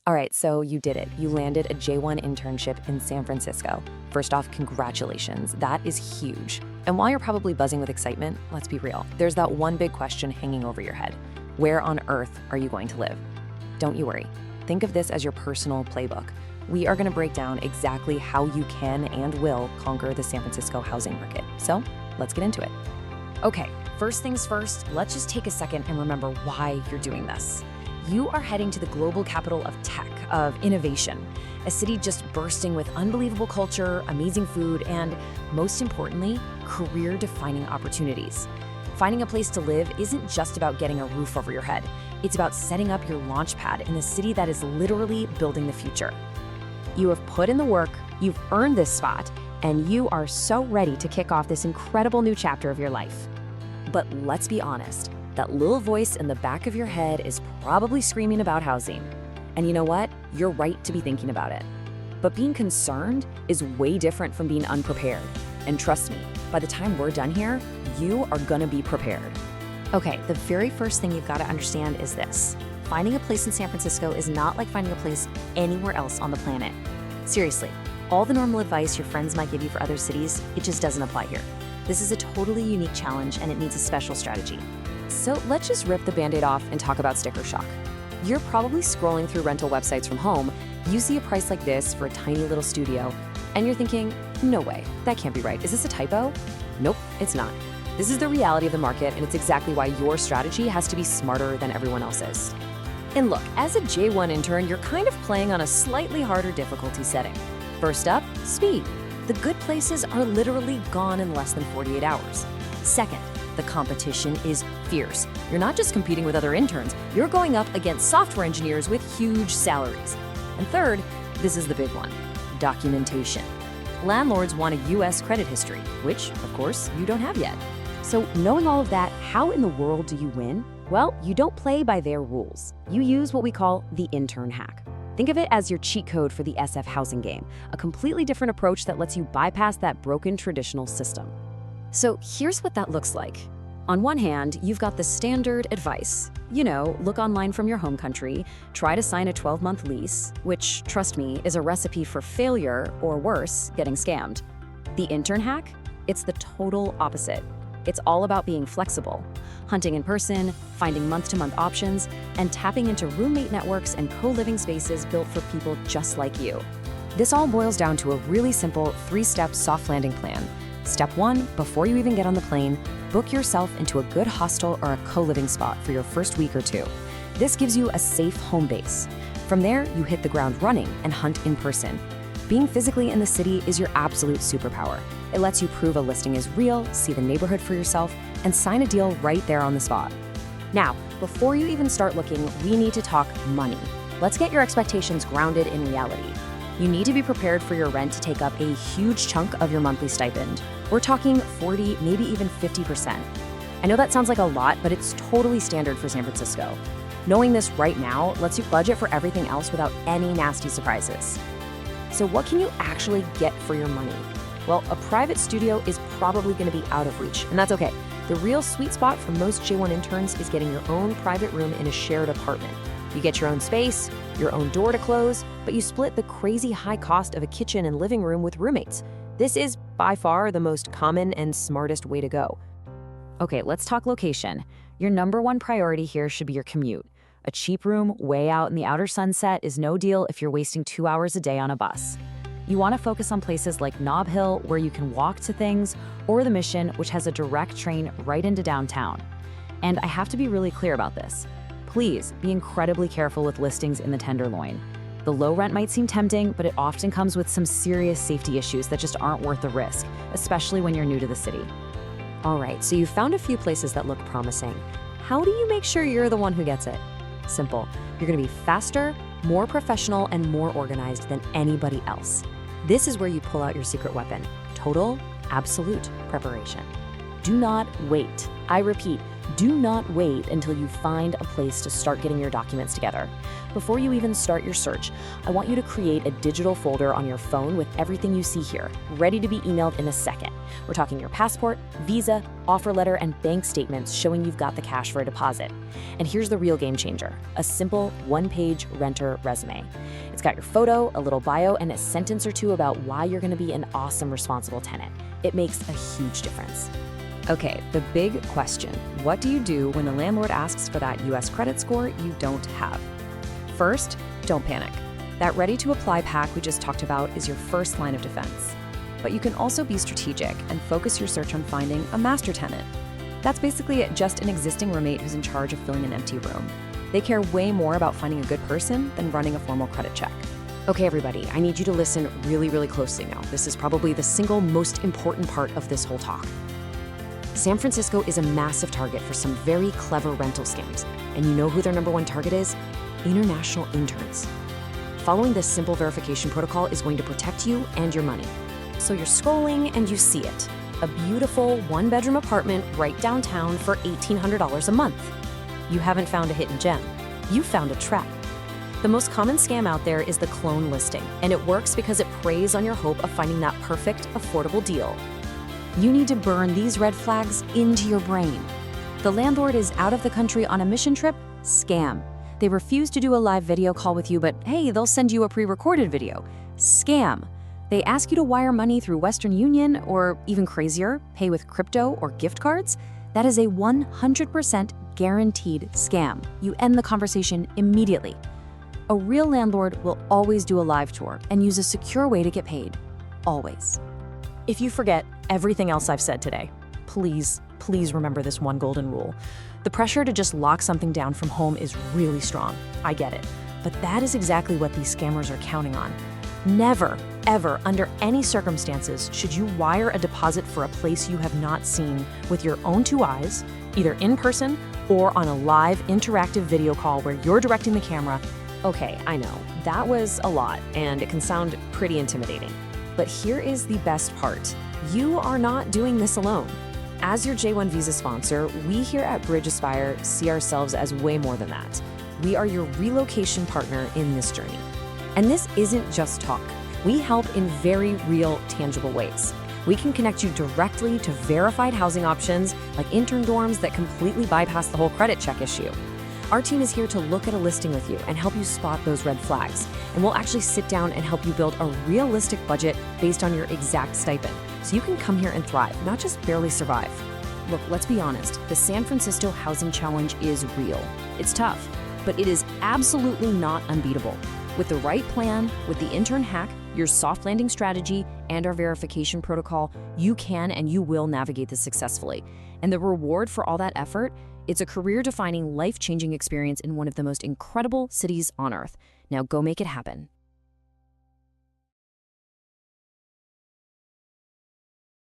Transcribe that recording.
All right, so you did it. You landed a J-1 internship in San Francisco. First off, congratulations. That is huge. And while you're probably buzzing with excitement, let's be real. There's that one big question hanging over your head. Where on earth are you going to live? Don't you worry. Think of this as your personal playbook. We are going to break down exactly how you can and will conquer the San Francisco housing market. So let's get into it. Okay, first things first, let's just take a second and remember why you're doing this. You are heading to the global capital of tech, of innovation, a city just bursting with unbelievable culture, amazing food, and most importantly, career-defining opportunities. Finding a place to live isn't just about getting a roof over your head. It's about setting up your launch pad in the city that is literally building the future. You have put in the work, you've earned this spot, and you are so ready to kick off this incredible new chapter of your life. But let's be honest. That little voice in the back of your head is probably screaming about housing. And you know what? You're right to be thinking about it. But being concerned is way different from being unprepared. And trust me, by the time we're done here, you are gonna be prepared. Okay, the very first thing you've got to understand is this. Finding a place in San Francisco is not like finding a place anywhere else on the planet. Seriously, all the normal advice your friends might give you for other cities, it just doesn't apply here. This is a totally unique challenge and it needs a special strategy. So let's just rip the Band-Aid off and talk about sticker shock. You're probably scrolling through rental websites from home, you see a price like this for a tiny little studio, and you're thinking, no way, that can't be right. Is this a typo? Nope, it's not. This is the reality of the market, and it's exactly why your strategy has to be smarter than everyone else's. And look, as a J-1 intern, you're kind of playing on a slightly harder difficulty setting. First up, speed. The good places are literally gone in less than 48 hours. Second, the competition is fierce. You're not just competing with other interns, you're going up against software engineers with huge salaries. And third, this is the big one, documentation. Landlords want a US credit history, which, of course, you don't have yet. So knowing all of that, how in the world do you win? Well, you don't play by their rules. You use what we call the intern hack. Think of it as your cheat code for the SF housing game, a completely different approach that lets you bypass that broken traditional system. So here's what that looks like. On one hand, you've got the standard advice. You know, look online from your home country, try to sign a 12-month lease, which, trust me, is a recipe for failure or worse, getting scammed. The intern hack? It's the total opposite. It's all about being flexible, hunting in person, finding month-to-month options, and tapping into roommate networks and co-living spaces built for people just like you. This all boils down to a really simple 3-step soft landing plan. Step 1, before you even get on the plane, book yourself into a good hostel or a co-living spot for your first week or two. This gives you a safe home base. From there, you hit the ground running and hunt in person. Being physically in the city is your absolute superpower. It lets you prove a listing is real, see the neighborhood for yourself, and sign a deal right there on the spot. Now, before you even start looking, we need to talk money. Let's get your expectations grounded in reality. You need to be prepared for your rent to take up a huge chunk of your monthly stipend. We're talking 40, maybe even 50%. I know that sounds like a lot, but it's totally standard for San Francisco. Knowing this right now lets you budget for everything else without any nasty surprises. So what can you actually get for your money? Well, a private studio is probably going to be out of reach, and that's okay. The real sweet spot for most J-1 interns is getting your own private room in a shared apartment. You get your own space, your own door to close, but you split the crazy high cost of a kitchen and living room with roommates. This is by far the most common and smartest way to go. Okay, let's talk location. Your number one priority here should be your commute. A cheap room way out in the outer sunset is no deal if you're wasting 2 hours a day on a bus. You want to focus on places like Nob Hill, where you can walk to things, or the Mission, which has a direct train right into downtown. And I have to be really clear about this. Please be incredibly careful with listings in the Tenderloin. The low rent might seem tempting, but it often comes with some serious safety issues that just aren't worth the risk, especially when you're new to the city. All right, so you found a few places that look promising. How do you make sure you're the one who gets it? Simple. You're going to be faster, more professional, and more organized than anybody else. This is where you pull out your secret weapon: total, absolute preparation. Do not wait. I repeat, Do not wait until you find a place to start getting your documents together. Before you even start your search, I want you to create a digital folder on your phone with everything you see here, ready to be emailed in a second. We're talking your passport, visa, offer letter, and bank statements showing you've got the cash for a deposit. And here's the real game changer, a simple one-page renter resume. It's got your photo, a little bio, and a sentence or two about why you're going to be an awesome, responsible tenant. It makes a huge difference. Okay, the big question. What do you do when the landlord asks for that US credit score you don't have? First, don't panic. That ready-to-apply pack we just talked about is your first line of defense. But you can also be strategic and focus your search on finding a master tenant. That's basically just an existing roommate who's in charge of filling an empty room. They care way more about finding a good person than running a formal credit check. Okay, everybody, I need you to listen really closely now. This is probably the single most important part of this whole talk. San Francisco is a massive target for some very clever rental scams. And you know who their number one target is? International interns. Following this simple verification protocol is going to protect you and your money. So you're scrolling and you see it. A beautiful one-bedroom apartment right downtown for $1,800 a month. You haven't found a hidden gem. You found a trap. The most common scam out there is the clone listing, and it works because it preys on your hope of finding that perfect, affordable deal. You need to burn these red flags into your brain. The landlord is out of the country on a mission trip? Scam. They refuse to do a live video call with you, but hey, they'll send you a pre-recorded video. Scam. They ask you to wire money through Western Union, or even crazier, pay with crypto or gift cards. That is a 100% guaranteed scam. You end the conversation immediately. A real landlord will always do a live tour and use a secure way to get paid. Always. If you forget everything else I've said today, please remember this one golden rule. The pressure to just lock something down from home is really strong. I get it. But that is exactly what these scammers are counting on. Never, ever, under any circumstances, should you wire a deposit for a place you have not seen with your own two eyes, either in person or on a live interactive video call where you're directing the camera. Okay, I know, that was a lot, and it can sound pretty intimidating. But here is the best part. You are not doing this alone. As your J-1 visa sponsor, we here at Bridge Aspire see ourselves as way more than that. We are your relocation partner in this journey. And this isn't just talk. We help in very real, tangible ways. We can connect you directly to verified housing options like intern dorms that completely bypass the whole credit check issue. Our team is here to look at a listing with you and help you spot those red flags. And we'll actually sit down and help you build a realistic budget based on your exact stipend, so you can come here and thrive, not just barely survive. Look, let's be honest, the San Francisco housing challenge is real. It's tough, but it is absolutely not unbeatable. With the right plan, with the intern hack, your soft landing strategy, and our verification protocol, you can and you will navigate this successfully. And the reward for all that effort, it's a career-defining, life-changing experience in one of the most incredible cities on earth. Now go make it happen.